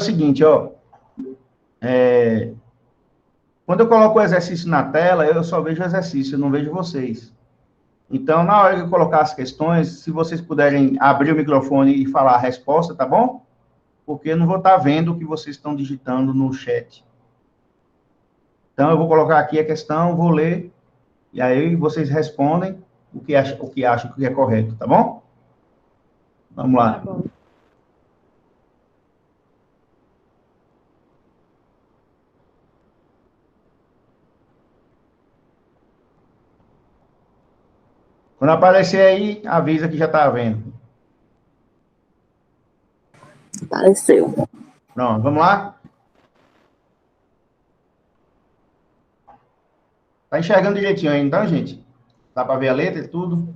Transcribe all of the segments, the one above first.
o seguinte, ó. Quando eu coloco o exercício na tela, eu só vejo o exercício, eu não vejo vocês. Então, na hora que eu colocar as questões, se vocês puderem abrir o microfone e falar a resposta, tá bom? Porque eu não vou estar vendo o que vocês estão digitando no chat. Então, eu vou colocar aqui a questão, vou ler, e aí vocês respondem o que acham que é correto, tá bom? Vamos lá. Tá bom. Quando aparecer aí, avisa que já está vendo. Apareceu. Pronto, vamos lá? Tá enxergando direitinho aí, então, gente? Dá para ver a letra e tudo?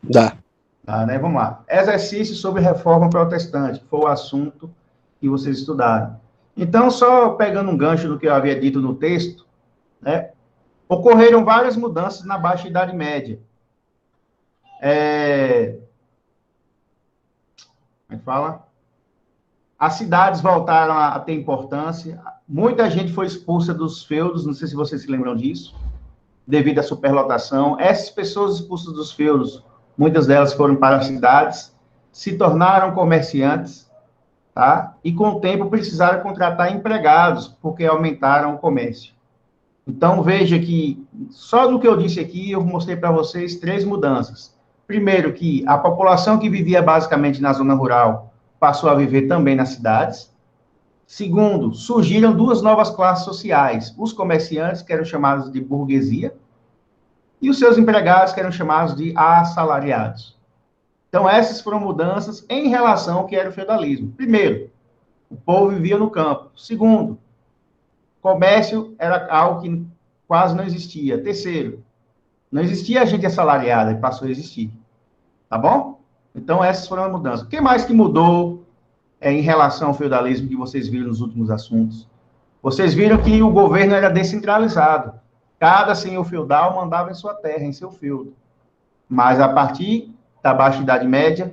Dá. Tá, né? Vamos lá. Exercício sobre reforma protestante, que foi o assunto que vocês estudaram. Então, só pegando um gancho do que eu havia dito no texto, né? Ocorreram várias mudanças na Baixa Idade Média. Como é que fala? As cidades voltaram a ter importância. Muita gente foi expulsa dos feudos, não sei se vocês se lembram disso, devido à superlotação. Essas pessoas expulsas dos feudos, muitas delas foram para as cidades, se tornaram comerciantes, tá? E com o tempo precisaram contratar empregados, porque aumentaram o comércio. Então, veja que, só no que eu disse aqui, eu mostrei para vocês 3 mudanças. Primeiro, que a população que vivia basicamente na zona rural passou a viver também nas cidades. Segundo, surgiram 2 novas classes sociais, os comerciantes, que eram chamados de burguesia, e os seus empregados, que eram chamados de assalariados. Então, essas foram mudanças em relação ao que era o feudalismo. Primeiro, o povo vivia no campo. Segundo, comércio era algo que quase não existia. Terceiro, não existia gente assalariada, e passou a existir. Tá bom? Então, essas foram as mudanças. O que mais que mudou em relação ao feudalismo que vocês viram nos últimos assuntos? Vocês viram que o governo era descentralizado. Cada senhor feudal mandava em sua terra, em seu feudo. Mas, a partir da Baixa Idade Média,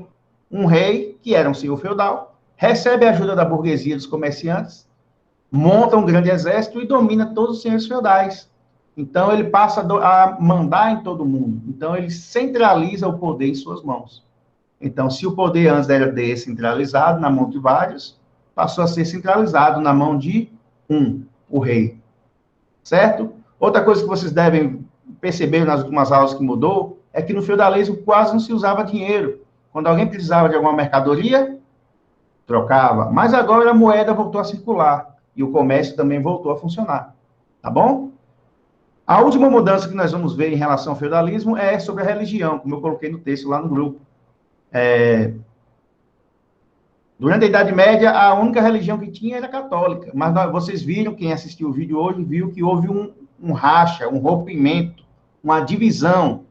um rei, que era um senhor feudal, recebe a ajuda da burguesia dos comerciantes, monta um grande exército e domina todos os senhores feudais. Então, ele passa a mandar em todo mundo. Então, ele centraliza o poder em suas mãos. Então, se o poder antes era descentralizado, na mão de vários, passou a ser centralizado na mão de o rei. Certo? Outra coisa que vocês devem perceber nas últimas aulas que mudou, é que no feudalismo quase não se usava dinheiro. Quando alguém precisava de alguma mercadoria, trocava. Mas agora a moeda voltou a circular. E o comércio também voltou a funcionar. Tá bom? A última mudança que nós vamos ver em relação ao feudalismo é sobre a religião, como eu coloquei no texto lá no grupo. Durante a Idade Média, a única religião que tinha era a católica. Mas vocês viram, quem assistiu o vídeo hoje, viu que houve um racha, um rompimento, uma divisão.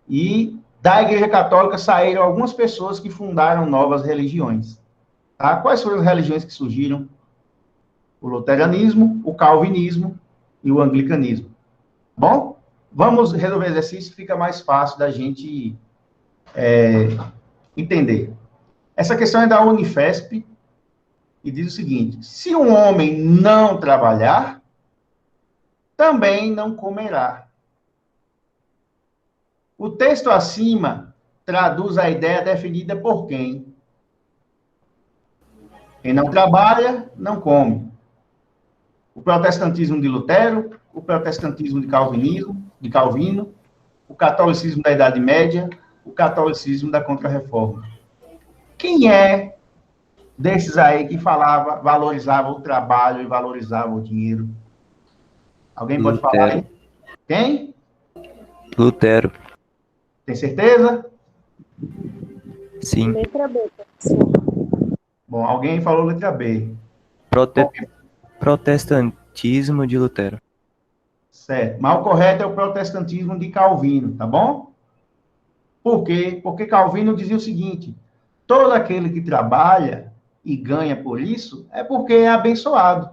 E da Igreja Católica saíram algumas pessoas que fundaram novas religiões. Tá? Quais foram as religiões que surgiram? O luteranismo, o calvinismo e o anglicanismo. Bom, vamos resolver o exercício, fica mais fácil da gente entender. Essa questão é da Unifesp e diz o seguinte: se um homem não trabalhar, também não comerá. O texto acima traduz a ideia definida por quem? Quem não trabalha, não come. O protestantismo de Lutero, o protestantismo de Calvino, o catolicismo da Idade Média, o catolicismo da Contra-Reforma. Quem é desses aí que valorizava o trabalho e valorizava o dinheiro? Alguém pode Lutero. falar aí? Quem? Lutero. Tem certeza? Sim. Letra B, professor. Bom, alguém falou letra B. Protestantismo de Lutero. Certo. Mas o correto é o protestantismo de Calvino, tá bom? Por quê? Porque Calvino dizia o seguinte: todo aquele que trabalha e ganha por isso é porque é abençoado.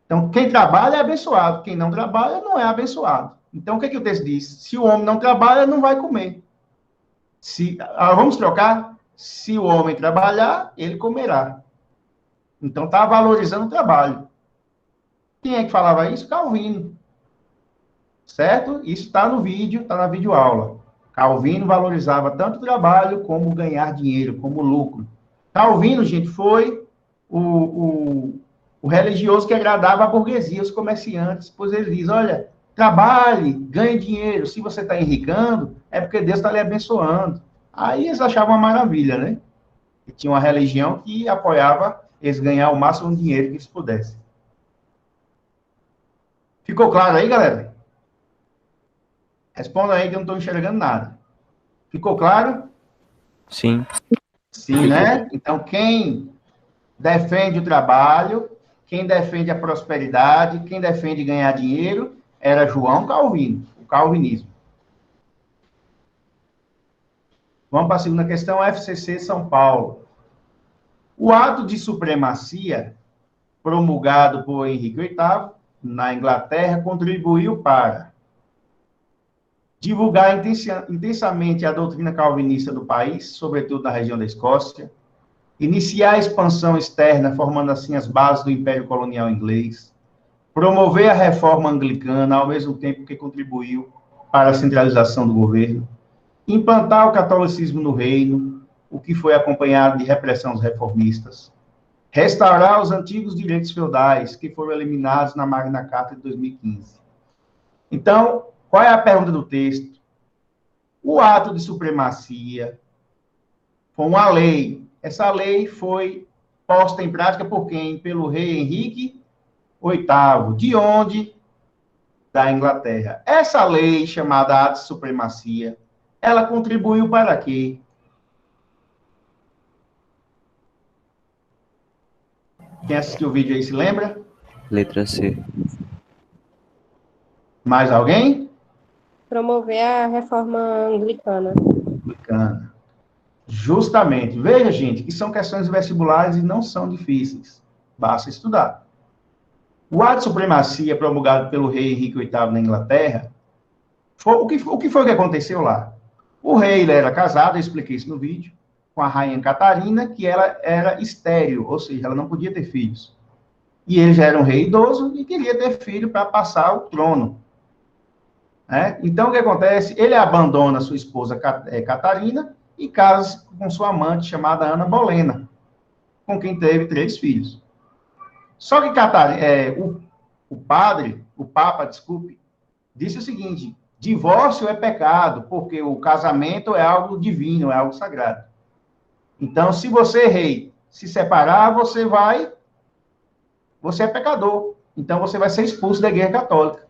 Então, quem trabalha é abençoado. Quem não trabalha não é abençoado. Então, o que o texto diz? Se o homem não trabalha, não vai comer. Vamos trocar? Se o homem trabalhar, ele comerá. Então, está valorizando o trabalho. Quem é que falava isso? Calvino. Certo? Isso está no vídeo, está na videoaula. Calvino valorizava tanto o trabalho como ganhar dinheiro, como lucro. Calvino, gente, foi o religioso que agradava a burguesia, os comerciantes, pois ele diz, olha, trabalhe, ganhe dinheiro. Se você está enricando, é porque Deus está lhe abençoando. Aí eles achavam uma maravilha, né? E tinha uma religião que apoiava eles ganhar o máximo de dinheiro que eles pudessem. Ficou claro aí, galera? Responda aí que eu não estou enxergando nada. Ficou claro? Sim. Sim, né? Então, quem defende o trabalho, quem defende a prosperidade, quem defende ganhar dinheiro, era João Calvino, o calvinismo. Vamos para a segunda questão, FCC São Paulo. O ato de supremacia, promulgado por Henrique VIII, na Inglaterra, contribuiu para divulgar intensamente a doutrina calvinista do país, sobretudo na região da Escócia, iniciar a expansão externa, formando assim as bases do Império Colonial Inglês, promover a reforma anglicana, ao mesmo tempo que contribuiu para a centralização do governo, implantar o catolicismo no reino, o que foi acompanhado de repressão aos reformistas, restaurar os antigos direitos feudais, que foram eliminados na Magna Carta de 2015. Então, qual é a pergunta do texto? O ato de supremacia foi uma lei. Essa lei foi posta em prática por quem? Pelo rei Henrique VIII. De onde? Da Inglaterra. Essa lei, chamada Ato de Supremacia, ela contribuiu para quê? Quem assistiu o vídeo aí se lembra? Letra C. Mais alguém? Promover a reforma anglicana. Bacana. Justamente. Veja, gente, que são questões vestibulares e não são difíceis. Basta estudar. O ato de supremacia promulgado pelo rei Henrique VIII na Inglaterra, o que foi que aconteceu lá? O rei ele era casado, eu expliquei isso no vídeo, com a rainha Catarina, que ela era estéril, ou seja, ela não podia ter filhos. E ele já era um rei idoso e queria ter filho para passar o trono. Né? Então, o que acontece? Ele abandona sua esposa Catarina e casa com sua amante, chamada Ana Bolena, com quem teve 3 filhos. Só que o Papa, disse o seguinte, divórcio é pecado, porque o casamento é algo divino, é algo sagrado. Então, se você, rei, se separar, você é pecador. Então, você vai ser expulso da Igreja Católica.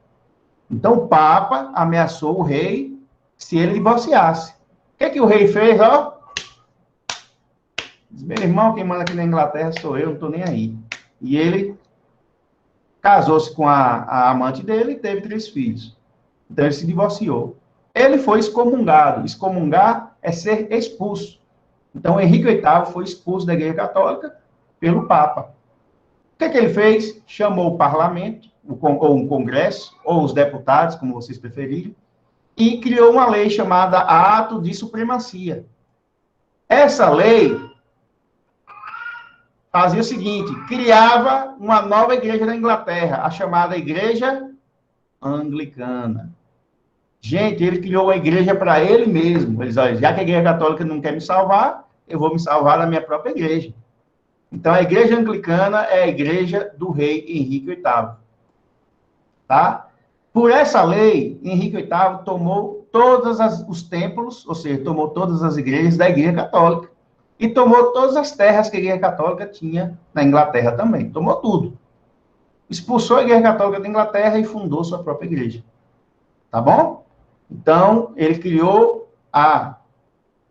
Então, o Papa ameaçou o rei se ele divorciasse. O que o rei fez, ó? Diz, meu irmão, quem manda aqui na Inglaterra sou eu, não estou nem aí. E ele casou-se com a amante dele e teve 3 filhos. Então, ele se divorciou. Ele foi excomungado. Excomungar é ser expulso. Então, Henrique VIII foi expulso da Igreja Católica pelo Papa. O que ele fez? Chamou o parlamento, ou um congresso, ou os deputados, como vocês preferirem, e criou uma lei chamada Ato de Supremacia. Essa lei fazia o seguinte, criava uma nova igreja na Inglaterra, a chamada Igreja Anglicana. Gente, ele criou uma igreja para ele mesmo. Eles, olha, já que a Igreja Católica não quer me salvar, eu vou me salvar na minha própria igreja. Então, a Igreja Anglicana é a igreja do rei Henrique VIII. Tá? Por essa lei, Henrique VIII tomou todos os templos, ou seja, tomou todas as igrejas da Igreja Católica. E tomou todas as terras que a Igreja Católica tinha na Inglaterra também. Tomou tudo. Expulsou a Igreja Católica da Inglaterra e fundou sua própria igreja. Tá bom? Então, ele criou a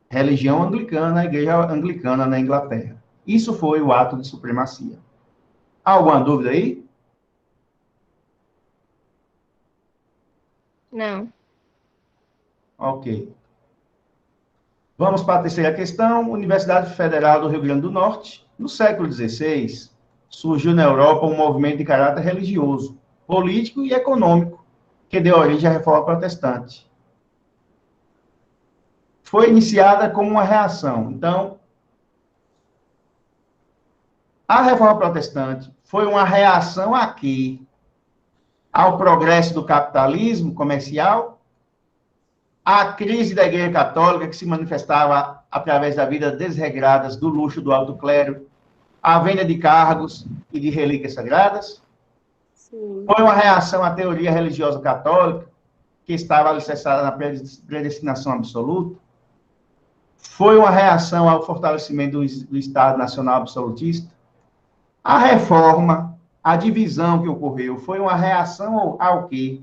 religião anglicana, a Igreja Anglicana na Inglaterra. Isso foi o ato de supremacia. Há alguma dúvida aí? Não. Ok. Vamos para a terceira questão. Universidade Federal do Rio Grande do Norte. No século XVI, surgiu na Europa um movimento de caráter religioso, político e econômico, que deu origem à Reforma Protestante. Foi iniciada como uma reação. Então, A Reforma Protestante foi uma reação a quê? Ao progresso do capitalismo comercial, à crise da Igreja Católica, que se manifestava através da vida desregradas do luxo do alto clero, à venda de cargos e de relíquias sagradas. Sim. Foi uma reação à teoria religiosa católica, que estava alicerçada na predestinação absoluta. Foi uma reação ao fortalecimento do Estado Nacional Absolutista. A reforma, a divisão que ocorreu, foi uma reação ao quê?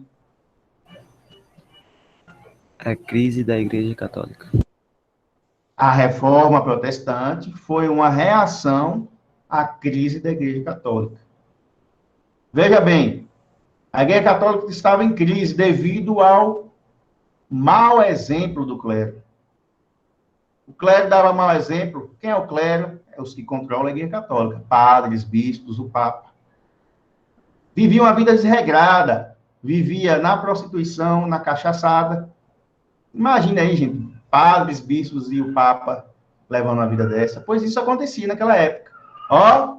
A crise da Igreja Católica. A reforma protestante foi uma reação à crise da Igreja Católica. Veja bem, a Igreja Católica estava em crise devido ao mau exemplo do clero. O clero dava mau exemplo. Quem é o clero? É os que controlam a Igreja Católica. Padres, bispos, o Papa. Vivia uma vida desregrada. Vivia na prostituição, na cachaçada. Imagina aí, gente. Padres, bispos e o Papa levando uma vida dessa. Pois isso acontecia naquela época. Ó,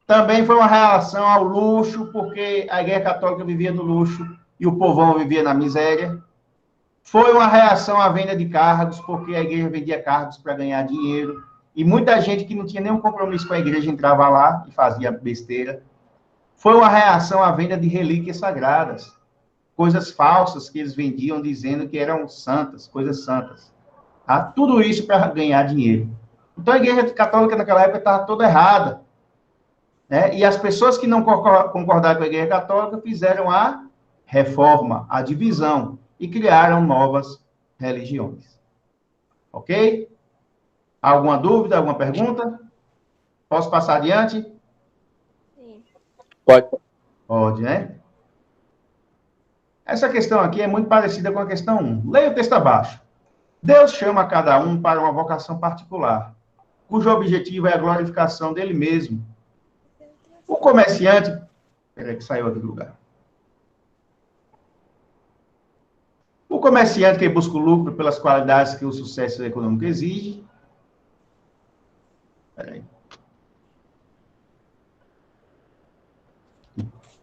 também foi uma reação ao luxo, porque a Igreja Católica vivia no luxo e o povão vivia na miséria. Foi uma reação à venda de cargos, porque a igreja vendia cargos para ganhar dinheiro, e muita gente que não tinha nenhum compromisso com a igreja entrava lá e fazia besteira. Foi uma reação à venda de relíquias sagradas, coisas falsas que eles vendiam dizendo que eram santas, coisas santas. Tá? Tudo isso para ganhar dinheiro. Então a igreja católica naquela época estava toda errada. Né? E as pessoas que não concordaram com a igreja católica fizeram a reforma, a divisão, e criaram novas religiões. Ok? Alguma dúvida, alguma pergunta? Posso passar adiante? Sim. Pode. Pode, né? Essa questão aqui é muito parecida com a questão 1. Leia o texto abaixo. Deus chama cada um para uma vocação particular, cujo objetivo é a glorificação dele mesmo. O comerciante... Peraí que saiu aqui do lugar. O comerciante que busca o lucro pelas qualidades que o sucesso econômico exige. Peraí.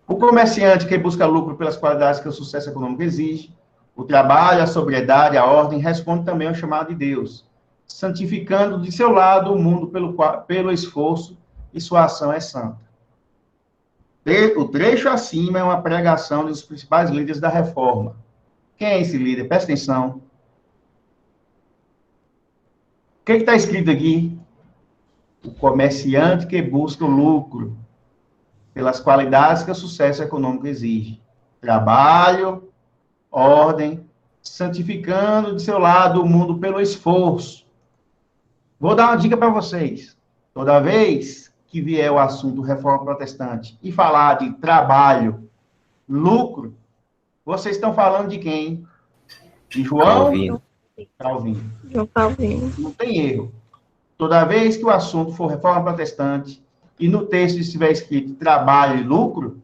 O comerciante que busca lucro pelas qualidades que o sucesso econômico exige, o trabalho, a sobriedade, a ordem, responde também ao chamado de Deus, santificando de seu lado o mundo pelo esforço, e sua ação é santa. O trecho acima é uma pregação dos principais líderes da reforma. Quem é esse líder? Presta atenção. O que está escrito aqui? O comerciante que busca o lucro pelas qualidades que o sucesso econômico exige. Trabalho, ordem, santificando de seu lado o mundo pelo esforço. Vou dar uma dica para vocês. Toda vez que vier o assunto reforma protestante e falar de trabalho, lucro, vocês estão falando de quem? De João Calvino. Calvino. João Calvino. Não tem erro. Toda vez que o assunto for reforma protestante e no texto estiver escrito trabalho e lucro,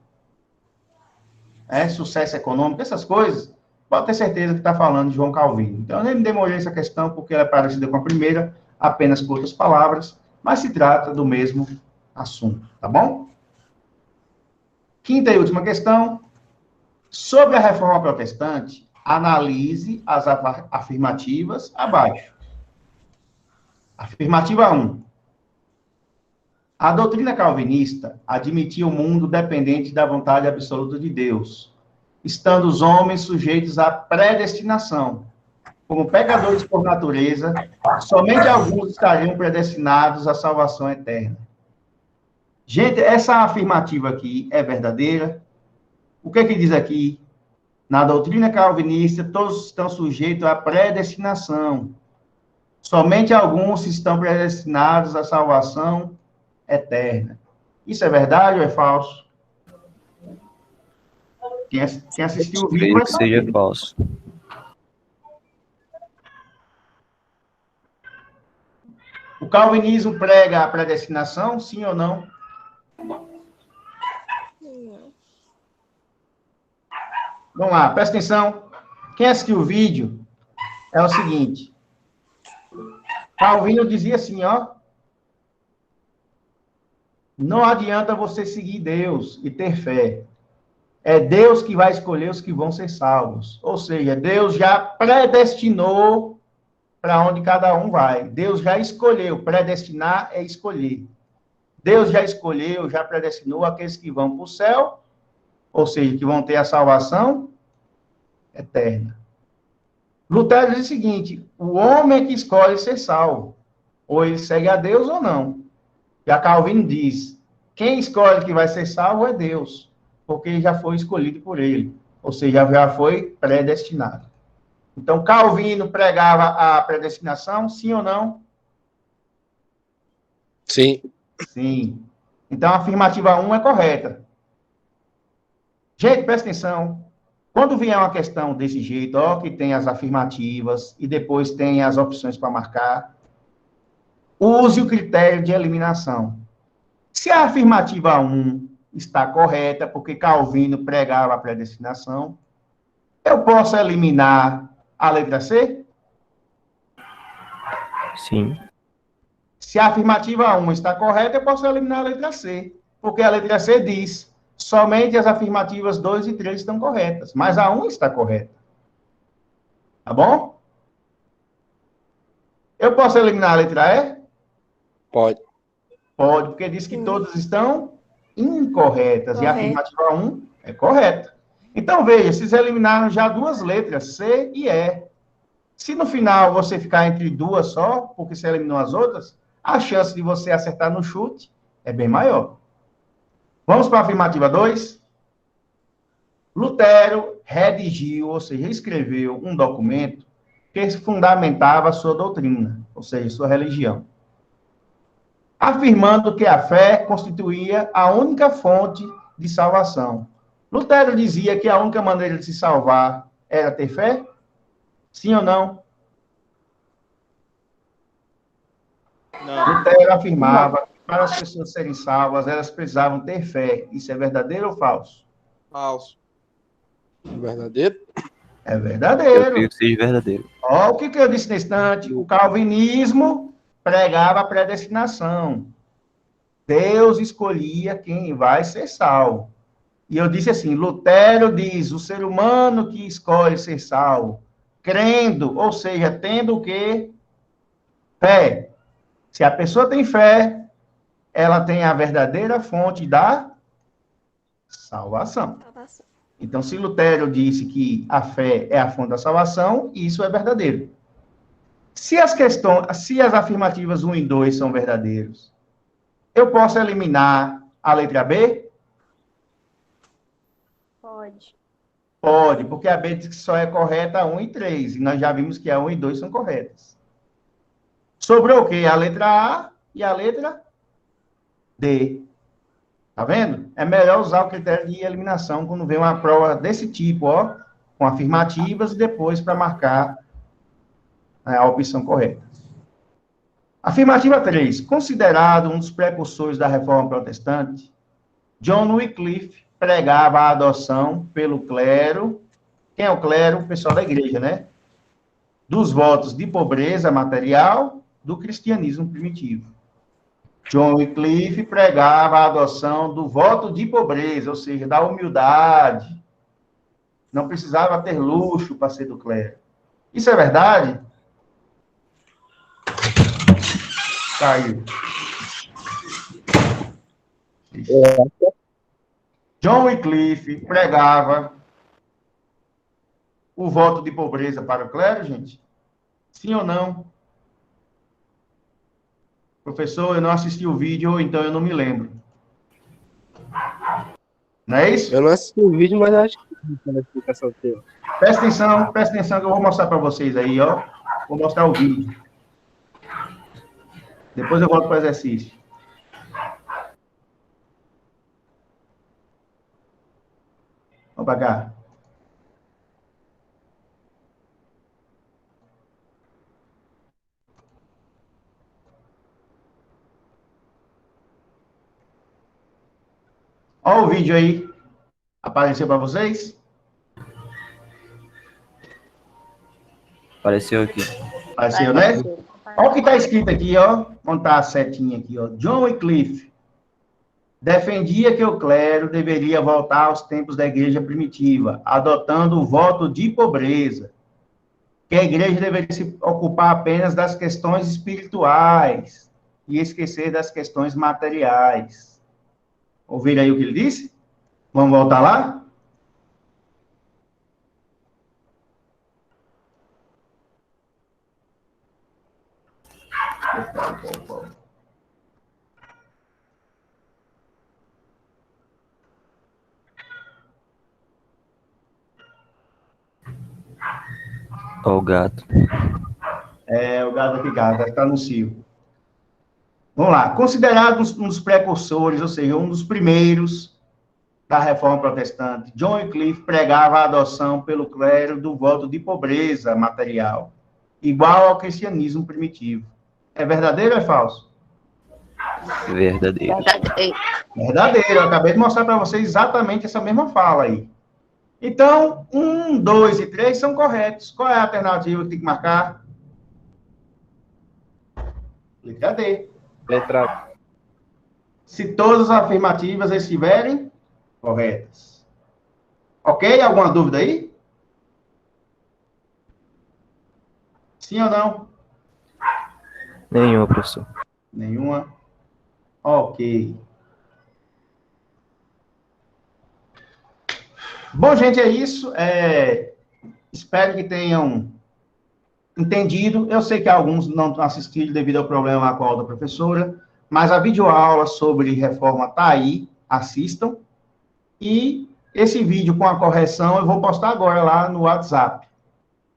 sucesso econômico, essas coisas, pode ter certeza que está falando de João Calvino. Então, eu nem me demorei essa questão, porque ela é parecida com a primeira, apenas com outras palavras, mas se trata do mesmo assunto, tá bom? Quinta e última questão. Sobre a reforma protestante, analise as afirmativas abaixo. Afirmativa 1. A doutrina calvinista admitia o mundo dependente da vontade absoluta de Deus, estando os homens sujeitos à predestinação. Como pecadores por natureza, somente alguns estariam predestinados à salvação eterna. Gente, essa afirmativa aqui é verdadeira? O que diz aqui? Na doutrina calvinista, todos estão sujeitos à predestinação. Somente alguns estão predestinados à salvação eterna. Isso é verdade ou é falso? Quem assistiu o vídeo Creio vai que saber. seja falso. O calvinismo prega a predestinação, sim ou não? Vamos lá, presta atenção. Quem assistiu o vídeo é o seguinte. Calvino dizia assim, ó. Não adianta você seguir Deus e ter fé. É Deus que vai escolher os que vão ser salvos. Ou seja, Deus já predestinou para onde cada um vai. Deus já escolheu. Predestinar é escolher. Deus já escolheu, já predestinou aqueles que vão para o céu, ou seja, que vão ter a salvação eterna. Lutero diz o seguinte: o homem é que escolhe ser salvo. Ou ele segue a Deus ou não. Já Calvino diz: quem escolhe que vai ser salvo é Deus, porque já foi escolhido por ele. Ou seja, já foi predestinado. Então, Calvino pregava a predestinação, sim ou não? Sim. Sim. Então, a afirmativa 1 é correta. Gente, presta atenção. Quando vier uma questão desse jeito, ó, que tem as afirmativas e depois tem as opções para marcar, use o critério de eliminação. Se a afirmativa 1 está correta, porque Calvino pregava a predestinação, eu posso eliminar a letra C? Sim. Se a afirmativa 1 está correta, eu posso eliminar a letra C, porque a letra C diz: somente as afirmativas 2 e 3 estão corretas, mas a 1 está correta. Tá bom? Eu posso eliminar a letra E? Pode. Pode, porque diz que todas estão incorretas, e a afirmativa 1 é correta. Então, veja, vocês eliminaram já duas letras, C e E. Se no final você ficar entre duas só, porque você eliminou as outras, a chance de você acertar no chute é bem maior. Vamos para a afirmativa 2? Lutero redigiu, ou seja, escreveu um documento que fundamentava a sua doutrina, ou seja, sua religião, afirmando que a fé constituía a única fonte de salvação. Lutero dizia que a única maneira de se salvar era ter fé? Sim ou não? Não. Lutero afirmava que para as pessoas serem salvas, elas precisavam ter fé. Isso é verdadeiro ou falso? Falso. Verdadeiro? É Eu verdadeiro. creio que seja verdadeiro. Olha o que eu disse nesse instante. O calvinismo pregava a predestinação. Deus escolhia quem vai ser salvo. E eu disse assim: Lutero diz, o ser humano que escolhe ser salvo, crendo, ou seja, tendo o quê? Fé. Se a pessoa tem fé, ela tem a verdadeira fonte da salvação. Então, se Lutero disse que a fé é a fonte da salvação, isso é verdadeiro. Se as afirmativas 1 e 2 são verdadeiros, eu posso eliminar a letra B? Pode. Pode, porque a B diz que só é correta a 1 e 3, e nós já vimos que a 1 e 2 são corretas. Sobrou o quê? A letra A e a letra D. Tá vendo? É melhor usar o critério de eliminação quando vem uma prova desse tipo, ó, com afirmativas e depois para marcar a opção correta. Afirmativa 3. Considerado um dos precursores da Reforma Protestante, John Wycliffe pregava a adoção pelo clero. Quem é o clero? O pessoal da igreja, né? Dos votos de pobreza material do cristianismo primitivo. John Wycliffe pregava a adoção do voto de pobreza, ou seja, da humildade. Não precisava ter luxo para ser do clero. Isso é verdade? Caiu. John Wycliffe pregava o voto de pobreza para o clero, gente? Sim ou não? Professor, eu não assisti o vídeo, então eu não me lembro. Não é isso? Eu não assisti o vídeo, mas acho que na explicação teu. Presta atenção que eu vou mostrar para vocês aí, ó. Vou mostrar o vídeo. Depois eu volto para o exercício. Vamos para cá. Olha o vídeo aí. Apareceu para vocês? Apareceu aqui. Apareceu, né? Olha o que está escrito aqui, ó. Onde está a setinha aqui, ó. John Wycliffe defendia que o clero deveria voltar aos tempos da igreja primitiva, adotando o voto de pobreza, que a igreja deveria se ocupar apenas das questões espirituais e esquecer das questões materiais. Ouviram aí o que ele disse? Vamos voltar lá? Ó o gato. O gado aqui, gado, está no cio. Vamos lá. Considerado um dos precursores, ou seja, um dos primeiros da Reforma Protestante, John Wycliffe pregava a adoção pelo clero do voto de pobreza material, igual ao cristianismo primitivo. É verdadeiro ou é falso? Verdadeiro. Verdadeiro. Eu acabei de mostrar para vocês exatamente essa mesma fala aí. Então, 1, 2 e 3 são corretos. Qual é a alternativa que tem que marcar? Letra D. Letra A. Se todas as afirmativas estiverem corretas. Ok? Alguma dúvida aí? Sim ou não? Nenhuma, professor. Nenhuma? Ok. Bom, gente, é isso. Espero que tenham entendido. Eu sei que alguns não assistiram devido ao problema com a outra professora, mas a videoaula sobre reforma está aí. Assistam. E esse vídeo com a correção eu vou postar agora lá no WhatsApp.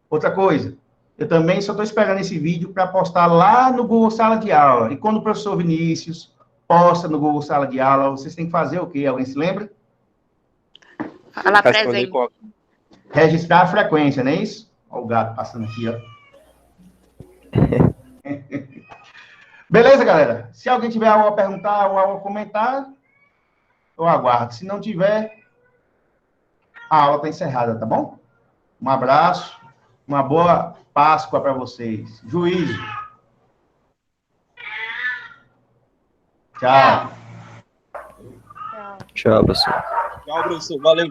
Outra coisa, eu também só estou esperando esse vídeo para postar lá no Google Sala de Aula. E quando o professor Vinícius posta no Google Sala de Aula, vocês têm que fazer o quê? Alguém se lembra? Fala Responder presente. com a... Registrar a frequência, não é isso? Olha o gato passando aqui, ó. Beleza, galera? Se alguém tiver algo a perguntar ou algo a comentar, eu aguardo. Se não tiver, a aula está encerrada, tá bom? Um abraço, uma boa Páscoa para vocês. Juízo. Tchau. Tchau, professor. Tchau, professor. Valeu.